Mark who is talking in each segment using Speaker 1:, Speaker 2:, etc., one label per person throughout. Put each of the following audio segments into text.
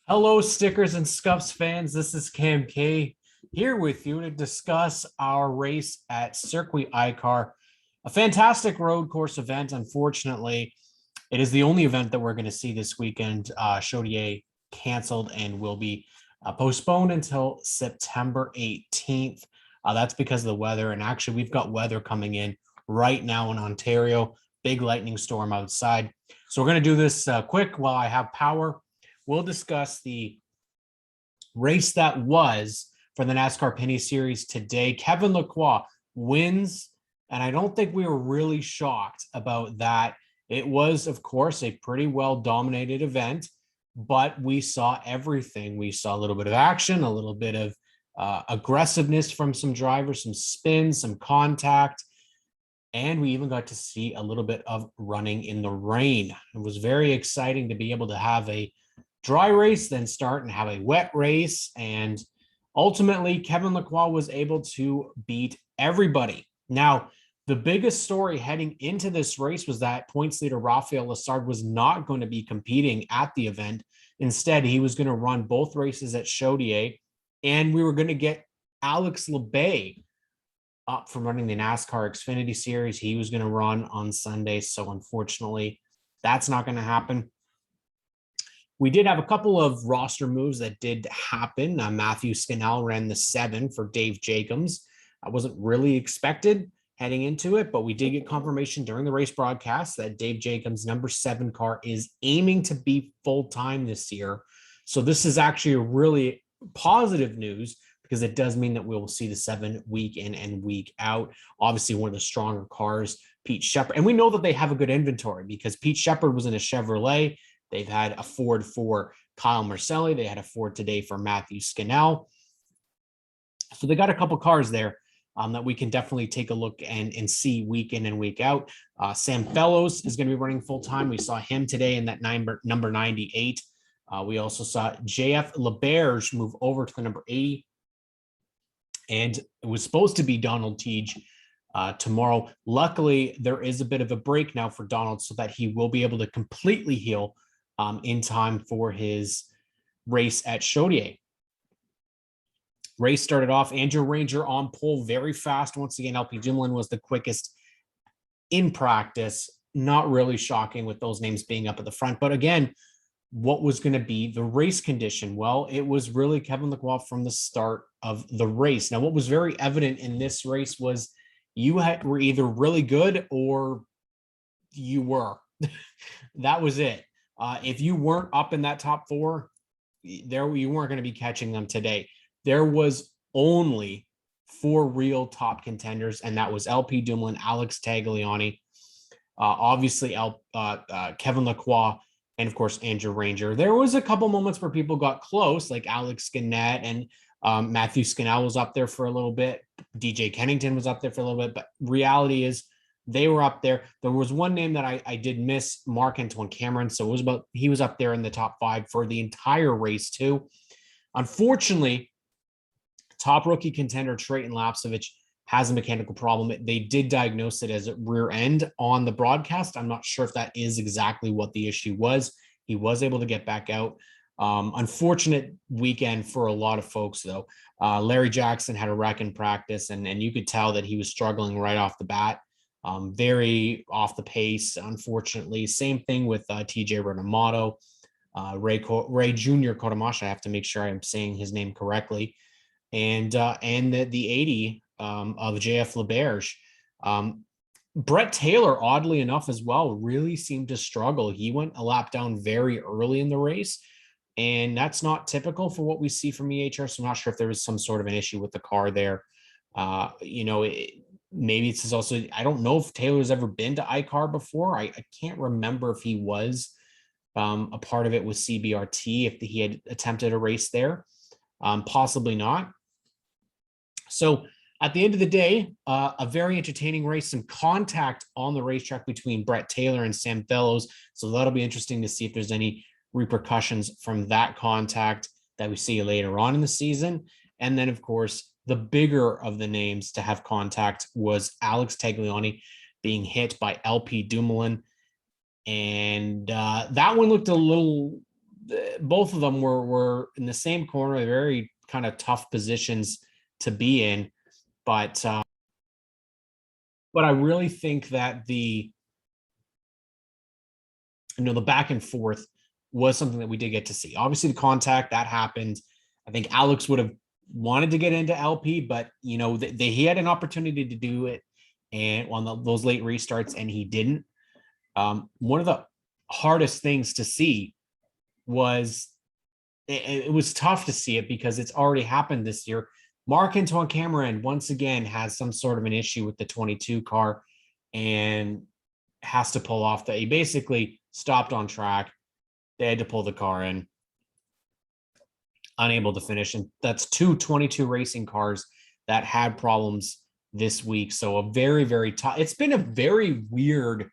Speaker 1: Hello, Stickers and Scuffs fans. This is Cam K here with you to discuss our race at Circuit ICAR, a fantastic road course event. Unfortunately, it is the only event that we're going to see this weekend. Chaudier canceled and will be postponed until September 18th. That's because of the weather. And actually, we've got weather coming in right now in Ontario, big lightning storm outside. So we're going to do this quick while I have power. We'll discuss the race that was for the NASCAR Pinty Series today. Kevin Lacroix wins, and I don't think we were really shocked about that. It was, of course, a pretty well-dominated event, but we saw everything. We saw a little bit of action, a little bit of aggressiveness from some drivers, some spins, some contact, and we even got to see a little bit of running in the rain. It was very exciting to be able to have a dry race, then start and have a wet race. And ultimately, Kevin Lacroix was able to beat everybody. Now, the biggest story heading into this race was that points leader Rafael Lessard was not going to be competing at the event. Instead, he was going to run both races at Chaudier, and we were going to get Alex Labay up from running the NASCAR Xfinity Series. He was going to run on Sunday, so unfortunately, that's not going to happen. We did have a couple of roster moves that did happen. Matthew Scannell ran the 7 for Dave Jacobs. I wasn't really expected heading into it, but we did get confirmation during the race broadcast that Dave Jacobs' number 7 car is aiming to be full-time this year. So this is actually a really positive news because it does mean that we will see the 7 week in and week out. Obviously, one of the stronger cars, Pete Shepard. And we know that they have a good inventory because Pete Shepard was in a Chevrolet. They've had a Ford for Kyle Marcelli. They had a Ford today for Matthew Scannell. So they got a couple cars there that we can definitely take a look and see week in and week out. Sam Fellows is going to be running full-time. We saw him today in that number 98. We also saw JF LeBerge move over to the number 80. And it was supposed to be Donald Teague tomorrow. Luckily, there is a bit of a break now for Donald so that he will be able to completely heal in time for his race at Chaudier. Race started off, Andrew Ranger on pole very fast. Once again, LP Dumoulin was the quickest in practice. Not really shocking with those names being up at the front. But again, what was going to be the race condition? Well, it was really Kevin Lacroix from the start of the race. Now, what was very evident in this race was you were either really good or you were. That was it. If you weren't up in that top 4, there you weren't going to be catching them today. There was only 4 real top contenders, and that was LP Dumoulin, Alex Tagliani, obviously Kevin Lacroix, and of course Andrew Ranger. There was a couple moments where people got close, like Alex Gannett and Matthew Scannell was up there for a little bit. DJ Kennington was up there for a little bit, but reality is they were up there. There was one name that I did miss, Marc-Antoine Cameron. So he was up there in the top 5 for the entire race too. Unfortunately, top rookie contender Trayton Lapsovich has a mechanical problem. They did diagnose it as a rear end on the broadcast. I'm not sure if that is exactly what the issue was. He was able to get back out. Unfortunate weekend for a lot of folks, though. Larry Jackson had a wreck in practice, and you could tell that he was struggling right off the bat. Very off the pace, unfortunately. Same thing with TJ Renamato, Ray Jr. Kodamashi. I have to make sure I'm saying his name correctly. And the 80 of JF LeBerge. Brett Taylor, oddly enough as well, really seemed to struggle. He went a lap down very early in the race, and that's not typical for what we see from EHR. So I'm not sure if there was some sort of an issue with the car there. Maybe it's also, I don't know if Taylor's ever been to ICAR before. I can't remember if he was a part of it with CBRT, if he had attempted a race there. Possibly not. So at the end of the day, a very entertaining race, some contact on the racetrack between Brett Taylor and Sam Fellows. So that'll be interesting to see if there's any repercussions from that contact that we see later on in the season. And then, of course, the bigger of the names to have contact was Alex Tagliani being hit by LP Dumoulin. And that one looked a little both of them were in the same corner, very kind of tough positions to be in. But I really think that the back and forth was something that we did get to see. Obviously, the contact that happened. I think Alex would have wanted to get into LP, but he had an opportunity to do it, and on those late restarts, and he didn't. One of the hardest things to see was it was tough to see it because it's already happened this year. Marc-Antoine Cameron once again has some sort of an issue with the 22 car and has to pull off he basically stopped on track. They had to pull the car in, unable to finish. And that's 22 racing cars that had problems this week. So a very, very tough, it's been a very weird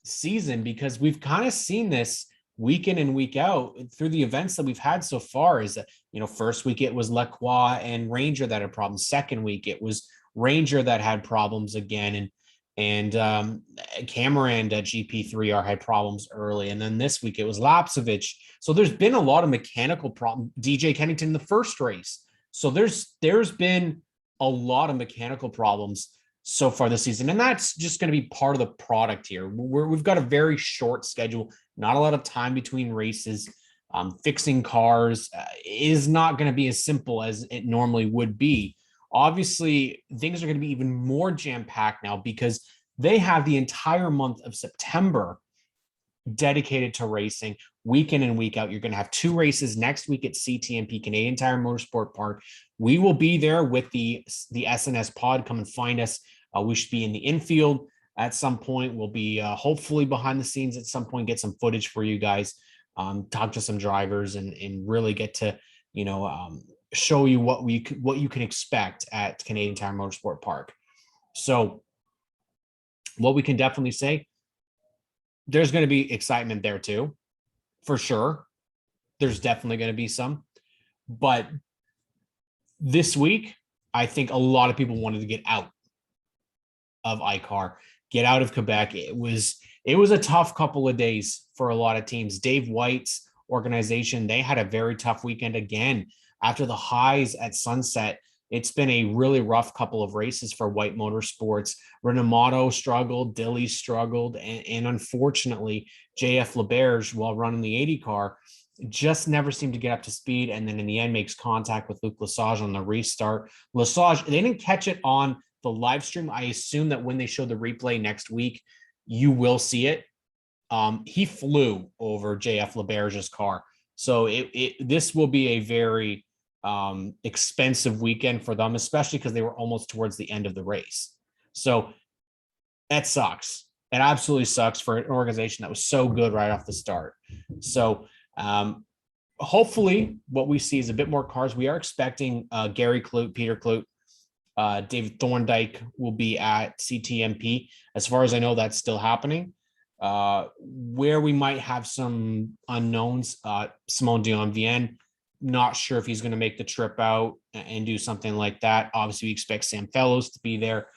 Speaker 1: season because we've kind of seen this week in and week out through the events that we've had so far. Is that, first week it was Lacroix and Ranger that had problems. Second week it was Ranger that had problems again. And Cameron at GP3R had problems early. And then this week it was Lapsevich. So there's been a lot of mechanical problems. DJ Kennington in the first race. So there's been a lot of mechanical problems so far this season. And that's just going to be part of the product here. We've got a very short schedule, not a lot of time between races. Fixing cars is not going to be as simple as it normally would be. Obviously, things are going to be even more jam-packed now because they have the entire month of September dedicated to racing, week in and week out. You're going to have 2 races next week at CTMP, Canadian Tire Motorsport Park. We will be there with the SNS pod. Come and find us. We should be in the infield at some point. We'll be hopefully behind the scenes at some point, get some footage for you guys, talk to some drivers and really get to, show you what you can expect at Canadian Tire Motorsport Park. So what we can definitely say, there's going to be excitement there too, for sure. There's definitely going to be some, but this week, I think a lot of people wanted to get out of ICAR, get out of Quebec. It was a tough couple of days for a lot of teams. Dave White's organization, they had a very tough weekend again. After the highs at Sunset, it's been a really rough couple of races for White Motorsports. Renamato struggled, Dilly struggled, and unfortunately, JF LeBerge, while running the 80 car, just never seemed to get up to speed, and then in the end makes contact with Luc Lesage on the restart. Lesage, they didn't catch it on the live stream. I assume that when they show the replay next week, you will see it. He flew over JF LeBerge's car. So this will be a very expensive weekend for them, especially because they were almost towards the end of the race. So that sucks. It absolutely sucks for an organization that was so good right off the start. So hopefully what we see is a bit more cars. We are expecting Gary Kloot, Peter Kloot, David Thorndike will be at CTMP. As far as I know, that's still happening. Where we might have some unknowns, Simon Dion-Vienne, not sure if he's going to make the trip out and do something like that. Obviously, we expect Sam Fellows to be there.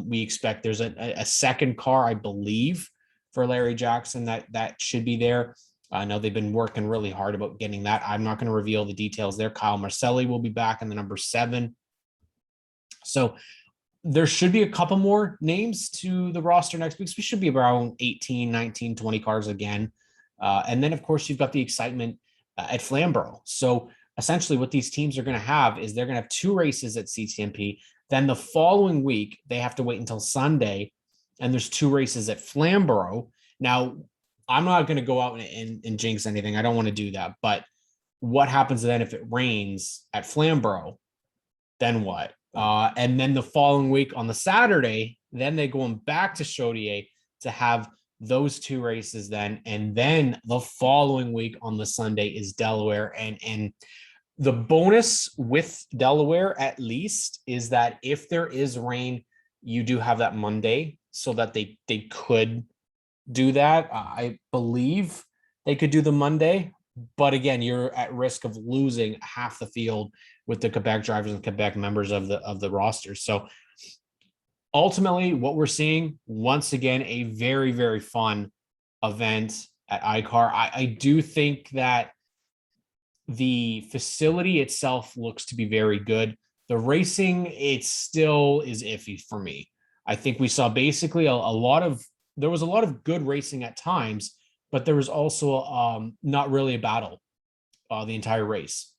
Speaker 1: We expect there's a second car, I believe, for Larry Jackson that should be there. I know they've been working really hard about getting that. I'm not going to reveal the details there. Kyle Marcelli will be back in the number 7. So there should be a couple more names to the roster next week. So we should be around 18, 19, 20 cars again. And then, of course, you've got the excitement at Flamborough. So essentially what these teams are going to have is they're going to have 2 races at CTMP. Then the following week, they have to wait until Sunday, and there's 2 races at Flamborough. Now, I'm not going to go out and jinx anything. I don't want to do that. But what happens then if it rains at Flamborough? Then what? And then the following week on the Saturday, then they're going back to Chaudier to have those 2 races then. And then the following week on the Sunday is Delaware. And the bonus with Delaware, at least, is that if there is rain, you do have that Monday so that they could do that. I believe they could do the Monday. But again, you're at risk of losing half the field with the Quebec drivers and Quebec members of the roster. So ultimately, what we're seeing, once again, a very, very fun event at ICAR. I do think that The facility itself looks to be very good. The racing, it still is iffy for me. I think we saw basically a lot of, there was a lot of good racing at times, but there was also not really a battle the entire race.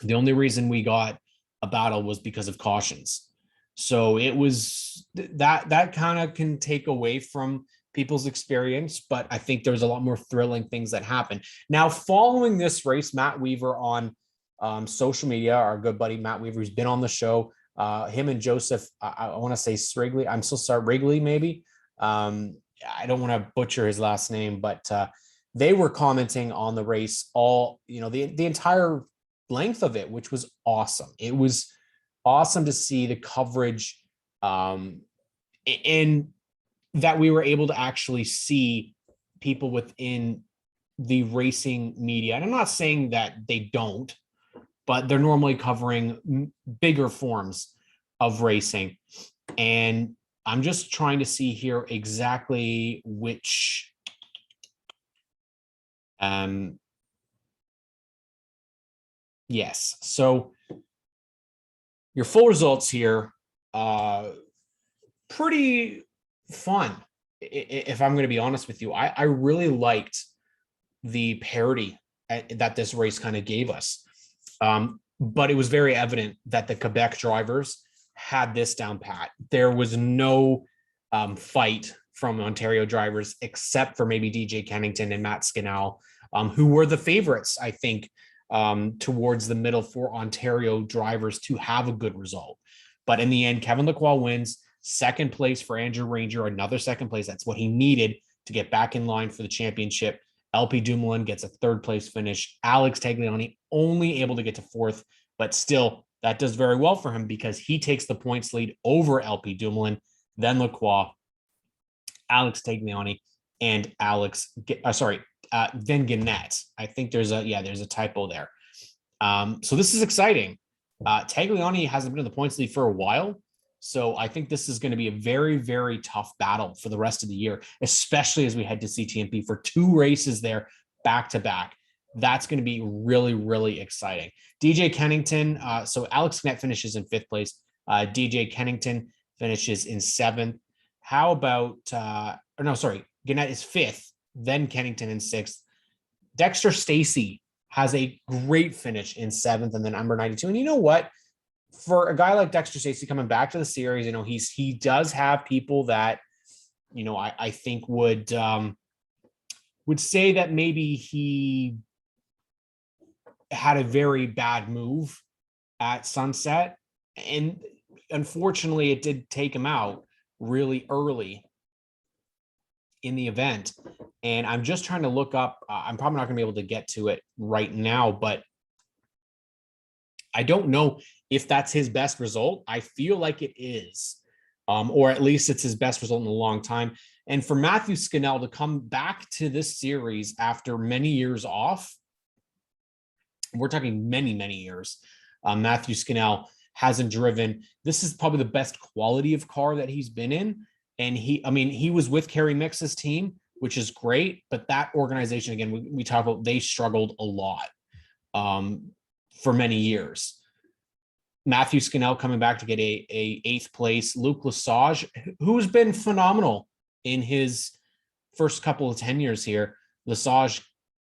Speaker 1: The only reason we got a battle was because of cautions. So it was that kind of can take away from people's experience, but I think there's a lot more thrilling things that happen. Now, following this race, Matt Weaver on social media, our good buddy Matt Weaver, who's been on the show, him and Joseph, I want to say Srigley, I'm so sorry, Wrigley maybe. I don't want to butcher his last name, but they were commenting on the race all, the entire length of it, which was awesome. It was awesome to see the coverage and that we were able to actually see people within the racing media. And I'm not saying that they don't, but they're normally covering bigger forms of racing. And I'm just trying to see here exactly which yes. So your full results here, pretty fun. If I'm going to be honest with you, I really liked the parity that this race kind of gave us. But it was very evident that the Quebec drivers had this down pat. There was no fight from Ontario drivers, except for maybe DJ Kennington and Matt Skinnell, who were the favorites, I think, towards the middle for Ontario drivers to have a good result. But in the end, Kevin Lacroix wins. Second place for Andrew Ranger, another second place. That's what he needed to get back in line for the championship. LP Dumoulin gets a third place finish. Alex Tagliani only able to get to fourth, but still that does very well for him because he takes the points lead over LP Dumoulin, then Lacroix, Alex Tagliani, and then Gannett. I think there's a typo there. So this is exciting. Tagliani hasn't been in the points lead for a while. So I think this is going to be a very, very tough battle for the rest of the year, especially as we head to CTMP for 2 races there back to back. That's going to be really, really exciting. DJ Kennington. So Alex Gannett finishes in 5th place. DJ Kennington finishes in 7th. How about, Gannett is 5th, then Kennington in 6th. Dexter Stacey has a great finish in 7th, and then number 92. And you know what? For a guy like Dexter Stacey coming back to the series, he does have people that, I think would say that maybe he had a very bad move at Sunset. And unfortunately, it did take him out really early in the event. And I'm just trying to look up, I'm probably not going to be able to get to it right now, but I don't know if that's his best result. I feel like it is, or at least it's his best result in a long time. And for Matthew Skinnell to come back to this series after many years off, we're talking many, many years. Matthew Skinnell hasn't driven. This is probably the best quality of car that he's been in. And he was with Kerry Mix's team, which is great. But that organization, again, we talk about, they struggled a lot for many years. Matthew Skinnell coming back to get a 8th place. Luke Lesage, who's been phenomenal in his first couple of tenures here. Lesage,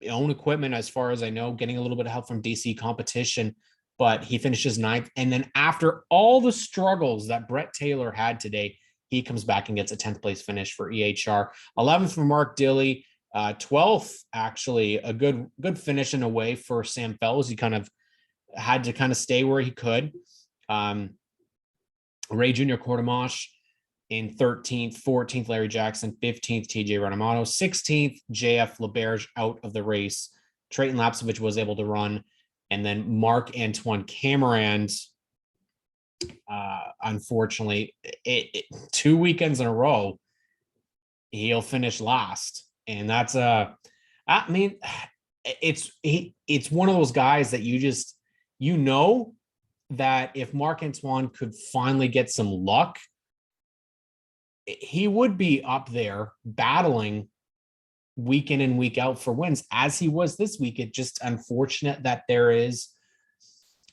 Speaker 1: own equipment, as far as I know, getting a little bit of help from DC Competition, but he finishes 9th. And then after all the struggles that Brett Taylor had today, he comes back and gets a 10th place finish for EHR. 11th for Mark Dilley. 12th, actually, a good finish in a way for Sam Fellows. He kind of had to stay where he could. Ray Jr. Quartermash in 13th, 14th, Larry Jackson, 15th, TJ Renamato, 16th, JF LeBerge out of the race. Trayton Lapsovich was able to run. And then Mark Antoine Camerand, unfortunately, 2 weekends in a row, he'll finish last. And that's it's one of those guys that that if Marc Antoine could finally get some luck, he would be up there battling week in and week out for wins, as he was this week. It's just unfortunate that there is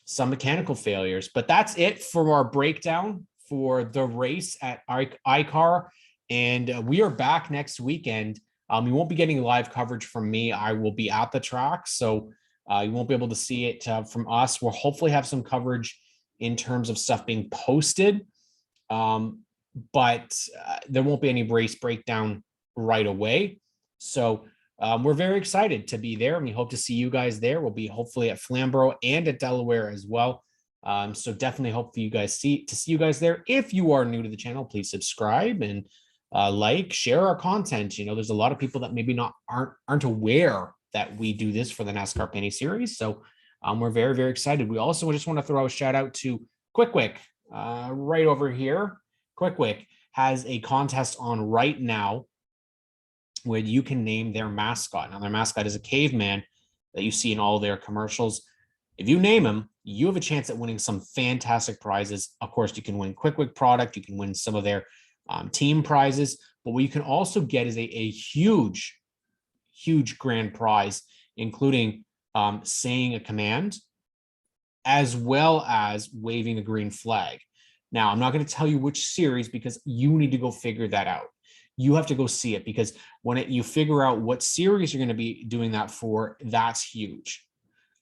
Speaker 1: some mechanical failures. But that's it for our breakdown for the race at ICAR. And we are back next weekend. You won't be getting live coverage from me. I will be at the track, so you won't be able to see it from us. We'll hopefully have some coverage in terms of stuff being posted, but there won't be any race breakdown right away. So we're very excited to be there, and we hope to see you guys there. We'll be hopefully at Flamborough and at Delaware as well. So definitely hope for you guys see you guys there. If you are new to the channel, please subscribe and like, share our content. You know, there's a lot of people that maybe aren't aware that we do this for the NASCAR Pinty series. So we're very, very excited. We also just want to throw a shout out to Quick right over here. Quick has a contest on right now where you can name their mascot. Now, their mascot is a caveman that you see in all their commercials. If you name him, you have a chance at winning some fantastic prizes. Of course, you can win Quick product. You can win some of their team prizes, but what you can also get is a huge grand prize, including saying a command as well as waving the green flag. Now, I'm not going to tell you which series because you need to go figure that out. You have to go see it, because when you figure out what series you're going to be doing that for, that's huge.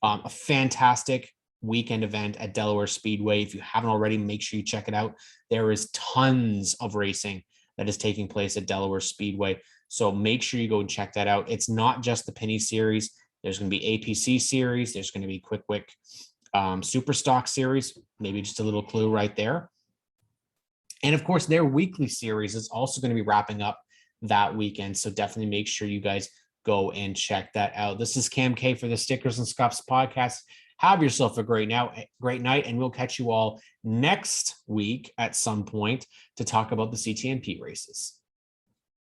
Speaker 1: A fantastic weekend event at Delaware Speedway. If you haven't already, make sure you check it out. There is tons of racing that is taking place at Delaware Speedway, so make sure you go and check that out. It's not just the Pinty series. There's going to be APC series. There's going to be Quick Super Stock series. Maybe just a little clue right there. And of course, their weekly series is also going to be wrapping up that weekend, so definitely make sure you guys go and check that out. This is Cam K for the Stickers and Scuffs podcast. Have yourself a great night, and we'll catch you all next week at some point to talk about the CTNP races.